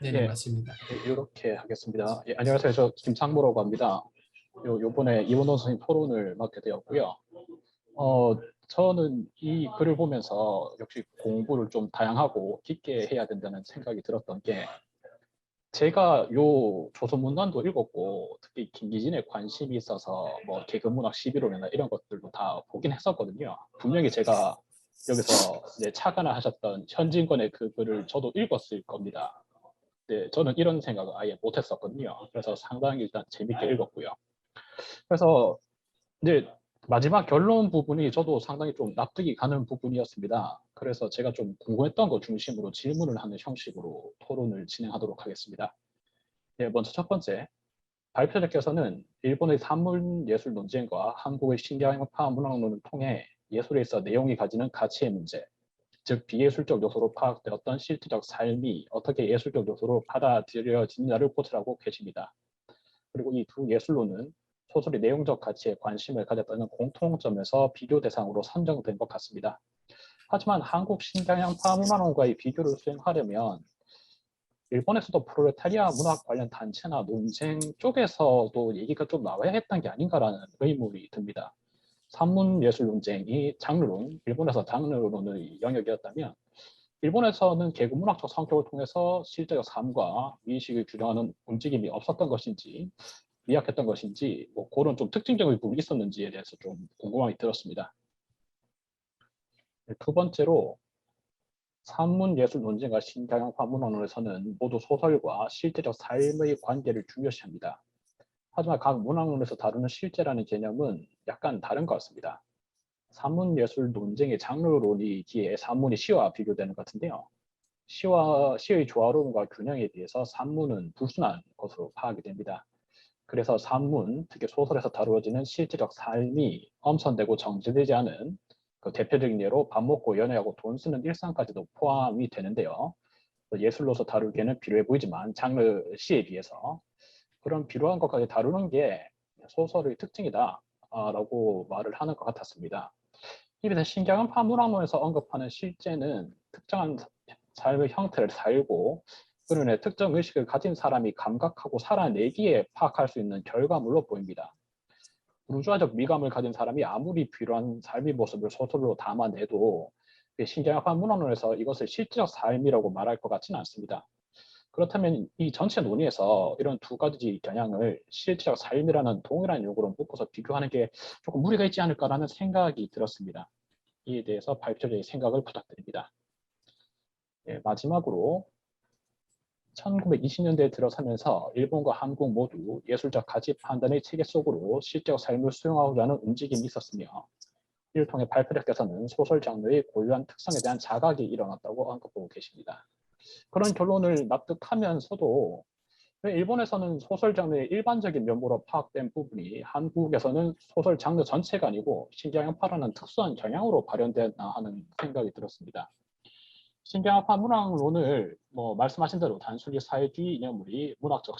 네네, 예, 맞습니다. 이렇게 하겠습니다. 예, 안녕하세요. 저 김상무라고 합니다. 요번에 이원호 선생님 토론을 맡게 되었고요. 어, 저는 이 글을 보면서 역시 공부를 좀 다양하고 깊게 해야 된다는 생각이 들었던 게, 제가 요 조선문단도 읽었고 특히 김기진에 관심이 있어서 뭐 개근문학 11호나 이런 것들도 다 보긴 했었거든요. 분명히 제가 여기서 이제 착안을 하셨던 현진권의 그 글을 저도 읽었을 겁니다. 네, 저는 이런 생각을 아예 못했었거든요. 그래서 상당히 일단 재밌게 읽었고요. 그래서 이제 마지막 결론 부분이 저도 상당히 좀 납득이 가는 부분이었습니다. 그래서 제가 좀 궁금했던 것 중심으로 질문을 하는 형식으로 토론을 진행하도록 하겠습니다. 네, 먼저 첫 번째, 발표자께서는 일본의 산문예술 논쟁과 한국의 신경파 문학론을 통해 예술에 있어 내용이 가지는 가치의 문제, 즉 비예술적 요소로 파악되었던 실질적 삶이 어떻게 예술적 요소로 받아들여지느냐를 고찰하고 계십니다. 그리고 이 두 예술론은 소설의 내용적 가치에 관심을 가졌다는 공통점에서 비교 대상으로 선정된 것 같습니다. 하지만 한국 신경향파 문화론과의 비교를 수행하려면 일본에서도 프롤레타리아 문학 관련 단체나 논쟁 쪽에서도 얘기가 좀 나와야 했던 게 아닌가라는 의문이 듭니다. 산문예술 논쟁이 장르론, 일본에서 장르론의 영역이었다면 일본에서는 개그문학적 성격을 통해서 실제적 삶과 의식을 규정하는 움직임이 없었던 것인지 미약했던 것인지 뭐 그런 좀 특징적인 부분이 있었는지에 대해서 좀 궁금함이 들었습니다. 두 번째로 산문예술 논쟁과 신경향파 문학론에서는 모두 소설과 실제적 삶의 관계를 중요시합니다. 하지만 각 문학론에서 다루는 실제라는 개념은 약간 다른 것 같습니다. 산문예술 논쟁의 장르론이기에 산문이 시와 비교되는 것 같은데요. 시의 조화로움과 균형에 비해서 산문은 불순한 것으로 파악이 됩니다. 그래서 산문, 특히 소설에서 다루어지는 실제적 삶이 엄선되고 정제되지 않은 그 대표적인 예로 밥 먹고 연애하고 돈 쓰는 일상까지도 포함이 되는데요. 예술로서 다루기에는 비루해 보이지만 장르 시에 비해서 그런 비루한 것까지 다루는 게 소설의 특징이다라고 말을 하는 것 같았습니다. 이에 신경은 파문학론에서 언급하는 실제는 특정한 삶의 형태를 살고 그런 특정 의식을 가진 사람이 감각하고 살아내기에 파악할 수 있는 결과물로 보입니다. 부르주아적 미감을 가진 사람이 아무리 비루한 삶의 모습을 소설로 담아내도 신경학파 문학론에서 이것을 실제적 삶이라고 말할 것 같지는 않습니다. 그렇다면 이 전체 논의에서 이런 두 가지 경향을 실제적 삶이라는 동일한 용어로 묶어서 비교하는 게 조금 무리가 있지 않을까라는 생각이 들었습니다. 이에 대해서 발표자의 생각을 부탁드립니다. 예, 마지막으로 1920년대에 들어서면서 일본과 한국 모두 예술적 가치 판단의 체계 속으로 실제적 삶을 수용하고자 하는 움직임이 있었으며 이를 통해 발표자께서는 소설 장르의 고유한 특성에 대한 자각이 일어났다고 언급하고 계십니다. 그런 결론을 납득하면서도 일본에서는 소설 장르의 일반적인 면모로 파악된 부분이 한국에서는 소설 장르 전체가 아니고 신경향파라는 특수한 경향으로 발현되었나 하는 생각이 들었습니다. 신경학파 문학론을 뭐 말씀하신 대로 단순히 사회주의 이념물이 문학적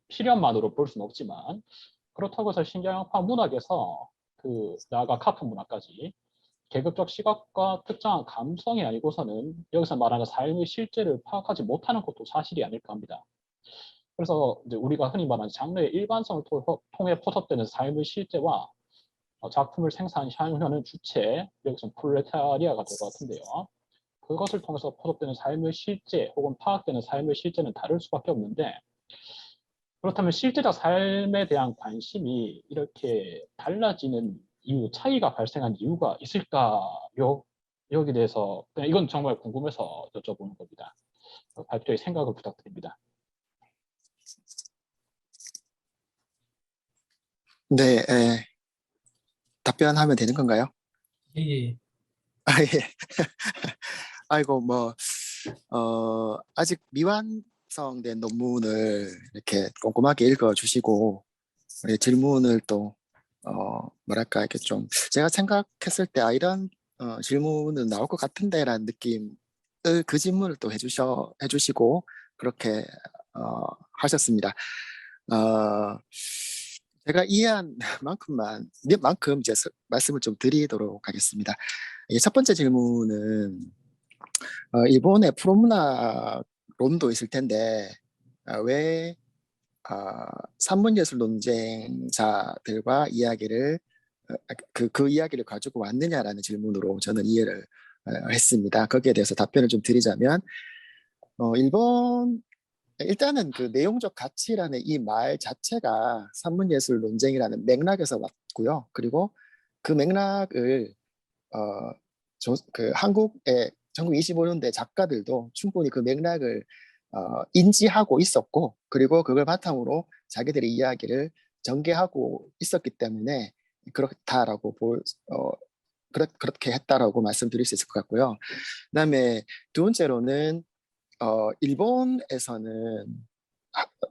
실현만으로 볼 수는 없지만 그렇다고 해서 신경학파 문학에서 그 나아가 카프 문학까지 계급적 시각과 특정한 감성이 아니고서는 여기서 말하는 삶의 실제를 파악하지 못하는 것도 사실이 아닐까 합니다. 그래서 이제 우리가 흔히 말하는 장르의 일반성을 통해 포섭되는 삶의 실제와 작품을 생산하는 주체, 여기서 프롤레타리아가 될 것 같은데요. 그것을 통해서 포섭되는 삶의 실제 혹은 파악되는 삶의 실제는 다를 수밖에 없는데 그렇다면 실제적 삶에 대한 관심이 이렇게 달라지는 이유, 차이가 발생한 이유가 있을까요? 여기에 대해서 그냥 이건 정말 궁금해서 여쭤보는 겁니다. 발표의 생각을 부탁드립니다. 네, 답변하면 되는 건가요? 예, 예. 아, 예. 아이고, 아직 미완성된 논문을 이렇게 꼼꼼하게 읽어주시고, 질문을 또, 뭐랄까, 이렇게 좀, 제가 생각했을 때, 이런 질문은 나올 것 같은데라는 느낌을 그 질문을 또 해주시고, 그렇게, 하셨습니다. 어, 제가 이해한 만큼 이제 말씀을 좀 드리도록 하겠습니다. 첫 번째 질문은 일본의 프로문학 론도 있을 텐데 왜 산문예술 논쟁자들과 이야기를 그 이야기를 가지고 왔느냐라는 질문으로 저는 이해를 했습니다. 거기에 대해서 답변을 좀 드리자면 일본 일단은 그 내용적 가치라는 이 말 자체가 산문예술 논쟁이라는 맥락에서 왔고요. 그리고 그 맥락을 그 한국의 1925년대 작가들도 충분히 그 맥락을 인지하고 있었고, 그리고 그걸 바탕으로 자기들의 이야기를 전개하고 있었기 때문에 그렇다라고 그렇게 했다라고 말씀드릴 수 있을 것 같고요. 그다음에 두 번째로는 일본에서는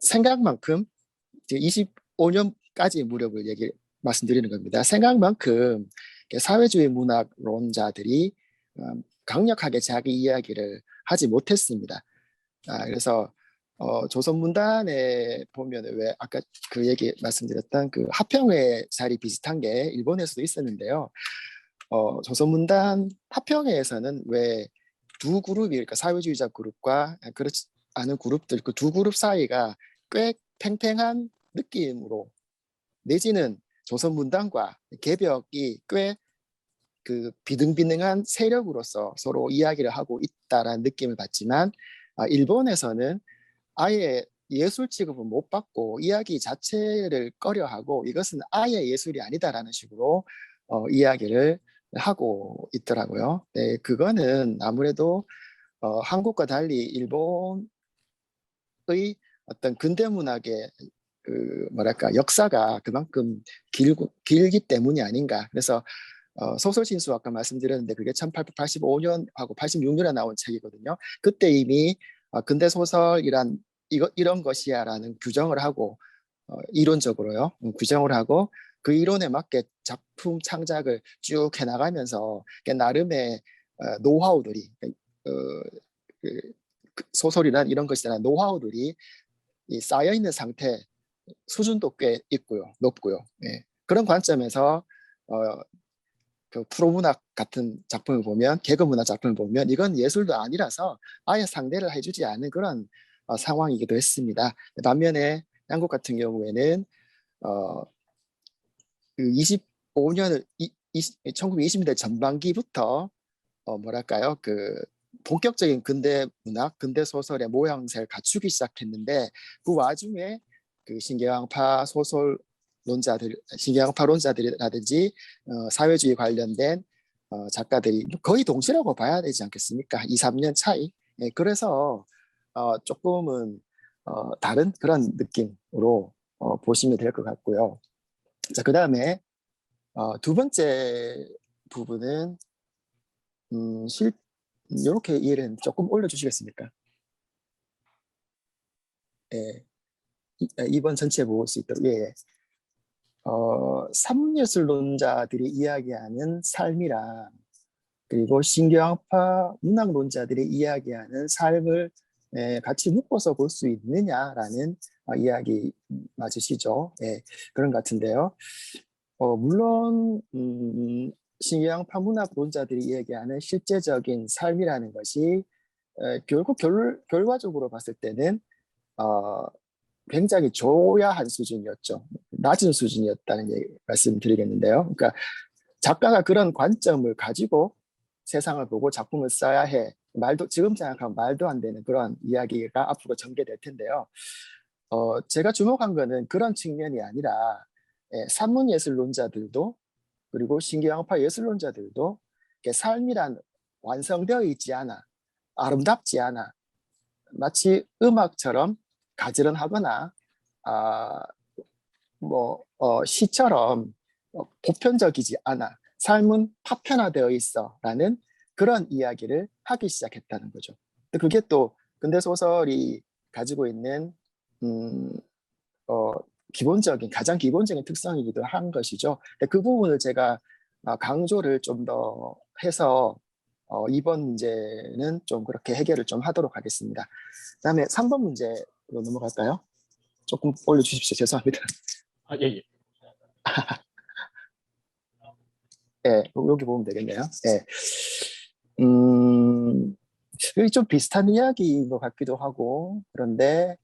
생각만큼 25년까지 무렵을 말씀드리는 겁니다. 생각만큼 사회주의 문학론자들이 강력하게 자기 이야기를 하지 못했습니다. 그래서 조선문단에 보면 왜 아까 그 얘기 말씀드렸던 그 하평회 자리 비슷한 게 일본에서도 있었는데요. 조선문단 하평회에서는 왜 두 그룹이, 그러니까 사회주의자 그룹과 그렇지 않은 그룹들, 그 두 그룹 사이가 꽤 팽팽한 느낌으로, 내지는 조선문단과 개벽이 꽤 그 비등비등한 세력으로서 서로 이야기를 하고 있다라는 느낌을 받지만, 일본에서는 아예 예술 취급을 못 받고 이야기 자체를 꺼려하고 이것은 아예 예술이 아니다라는 식으로 이야기를 하고 있더라고요. 네, 그거는 아무래도 한국과 달리 일본의 어떤 근대 문학의 그 뭐랄까 역사가 그만큼 길기 때문이 아닌가. 그래서 소설 신수 아까 말씀드렸는데 그게 1885년하고 86년에 나온 책이거든요. 그때 이미 근대 소설이란 이런 것이야라는 규정을 하고 이론적으로요. 규정을 하고 그 이론에 맞게 작품 창작을 쭉 해나가면서 나름의 노하우들이 그 소설이란 이런 것이나 노하우들이 쌓여 있는 상태, 수준도 꽤 있고요, 높고요. 예. 그런 관점에서 그 프로문학 같은 작품을 보면, 개그문학 작품을 보면 이건 예술도 아니라서 아예 상대를 해주지 않은 그런 상황이기도 했습니다. 반면에 양국 같은 경우에는 그 25년을 1920년대 전반기부터 뭐랄까요, 그 본격적인 근대 문학, 근대 소설의 모양새를 갖추기 시작했는데, 그 와중에 그 신경학파론자들이라든지 사회주의 관련된 작가들이 거의 동시라고 봐야 되지 않겠습니까? 2, 3년 차이. 예, 그래서 조금은 다른 그런 느낌으로 보시면 될 것 같고요. 자, 그 다음에 두 번째 부분은 이렇게 이해를 조금 올려주시겠습니까? 예, 2번 전체 볼 수 있도록. 예, 예. 산문예술론자들이 이야기하는 삶이랑 그리고 신경학파 문학론자들이 이야기하는 삶을 같이 묶어서 볼 수 있느냐라는 이야기 맞으시죠? 예, 그런 것 같은데요. 물론 신경학파 문학론자들이 이야기하는 실제적인 삶이라는 것이 결국 결과적으로 봤을 때는 굉장히 조야한 수준이었죠. 낮은 수준이었다는 말씀드리겠는데요. 그러니까 작가가 그런 관점을 가지고 세상을 보고 작품을 써야 해. 지금 생각하면 말도 안 되는 그런 이야기가 앞으로 전개될 텐데요. 제가 주목한 거는 그런 측면이 아니라 산문예술론자들도 그리고 신경학파 예술론자들도 삶이란 완성되어 있지 않아, 아름답지 않아, 마치 음악처럼 가지런하거나 시처럼 보편적이지 않아, 삶은 파편화되어 있어라는 그런 이야기를 하기 시작했다는 거죠. 그게 또 근대 소설이 가지고 있는 가장 기본적인 특성이기도 한 것이죠. 그 부분을 제가 강조를 좀 더 해서 이번 문제는 좀 그렇게 해결을 좀 하도록 하겠습니다. 그다음에 3번 문제로 넘어갈까요? 조금 올려주십시오. 죄송합니다. 예, 예. 예, 여기 보면 되겠네요. 예. 음, 이게 좀 비슷한 이야기인 것 같기도 하고 그런데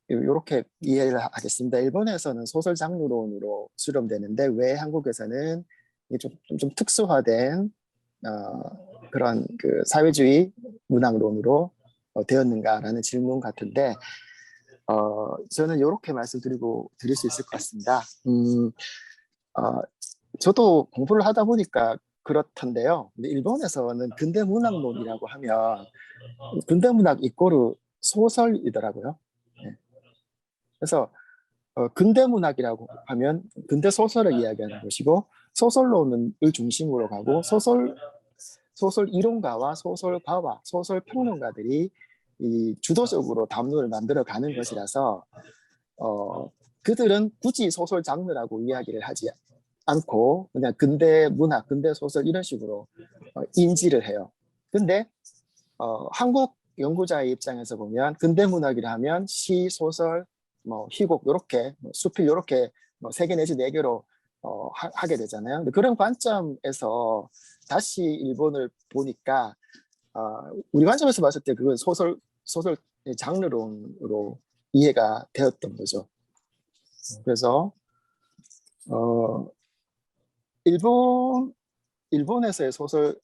이렇게 이해를 하겠습니다. 일본에서는 소설 장르론으로 수렴되는데 왜 한국에서는 이게 좀 특수화된 그런 그 사회주의 문학론으로 되었는가라는 질문 같은데 저는 이렇게 드릴 수 있을 것 같습니다. 어, 저도 공부를 하다 보니까 그렇던데요. 근데 일본에서는 근대 문학론이라고 하면 근대 문학 이꼬르 소설이더라고요. 네. 그래서 근대 문학이라고 하면 근대 소설을 이야기하는 것이고 소설론을 중심으로 가고 소설 이론가와 소설가와 소설 평론가들이 이 주도적으로 담론을 만들어 가는 것이라서 그들은 굳이 소설 장르라고 이야기를 하지 않고 그냥 근대 문학, 근대 소설 이런 식으로 인지를 해요. 근데 한국 연구자의 입장에서 보면 근대 문학이라 하면 시, 소설, 뭐 희곡 이렇게 수필 이렇게 세 개 내지 네 개로 하게 되잖아요. 근데 그런 관점에서 다시 일본을 보니까 우리 관점에서 봤을 때 그건 소설 장르론으로 이해가 되었던 거죠. 그래서 어, 일본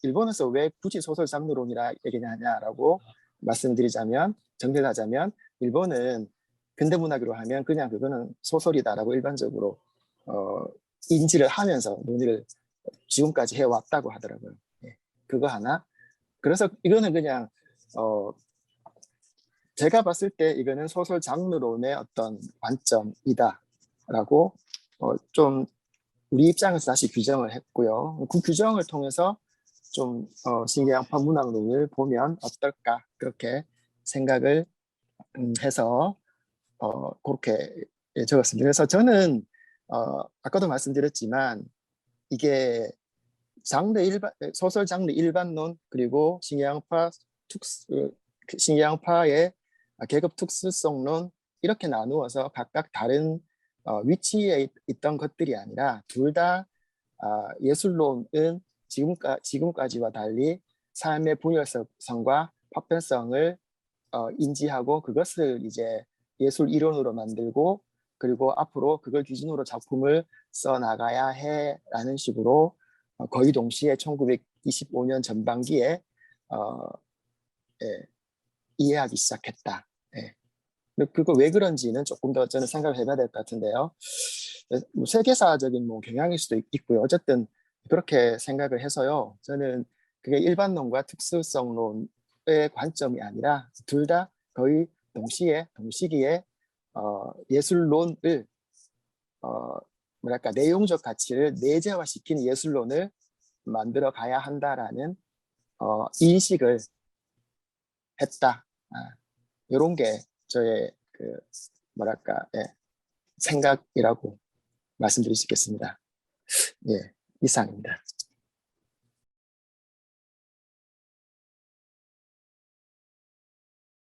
일본에서 왜 굳이 소설 장르론이라 얘기하냐라고 말씀드리자면 정리를 하자면 일본은 근대문학으로 하면 그냥 그거는 소설이다라고 일반적으로 어, 인지를 하면서 논의를 지금까지 해왔다고 하더라고요. 예, 그거 하나. 그래서 이거는 그냥 어, 제가 봤을 때 이거는 소설 장르론의 어떤 관점이다라고 좀 우리 입장에서 다시 규정을 했고요. 그 규정을 통해서 좀 신기양파 문학론을 보면 어떨까 그렇게 생각을 해서 그렇게 적었습니다. 그래서 저는 아까도 말씀드렸지만 이게 소설 장르 일반론 그리고 신기양파의 계급 특수성론 이렇게 나누어서 각각 다른 위치에 있던 것들이 아니라 둘 다 예술론은 지금까지와 달리 삶의 분열성과 파편성을 인지하고 그것을 이제 예술 이론으로 만들고 그리고 앞으로 그걸 기준으로 작품을 써 나가야 해라는 식으로 거의 동시에 1925년 전반기에 어, 예, 이해하기 시작했다. 예. 그거 왜 그런지는 조금 더 저는 생각을 해봐야 될 것 같은데요. 뭐 세계사적인 뭐 경향일 수도 있고요. 어쨌든 그렇게 생각을 해서요. 저는 그게 일반론과 특수성론의 관점이 아니라 둘 다 거의 동시기에 예술론을 뭐랄까 내용적 가치를 내재화시키는 예술론을 만들어 가야 한다라는 인식을 했다. 이런 게 저의 그 뭐랄까 생각이라고 말씀드릴 수 있겠습니다. 예, 이상입니다.